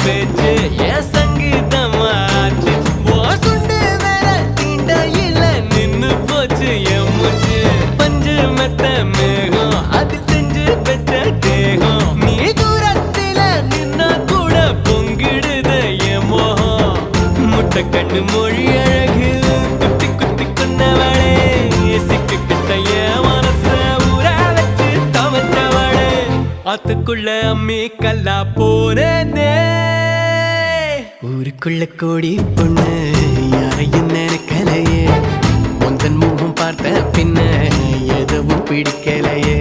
பேச்சு என் சங்கீதமாச்சு சுண்டு வேற தீண்டையில நின்னு போச்சு என் மூச்சு பஞ்சு மெத்த மேகம் அது செஞ்சு பெற்ற தேகம் நீ தூரத்தில நின்னா கூட பொங்கிடுத என் மோகம் முட்டை கண்ணு மொழி அழகு குத்தி குத்தி கொண்டவளே சிக்கு கிட்ட என் மனச ஊற வச்சு தவச்சவளே ஆத்துக்குள்ள அம்மி கல்லா போனே ஊருக்குள்ள கோடி பொண்ணு யாரையும் நினைக்கலையே முந்தன் முகம் பார்த்த பின்ன எதுவும் பிடிக்கலையே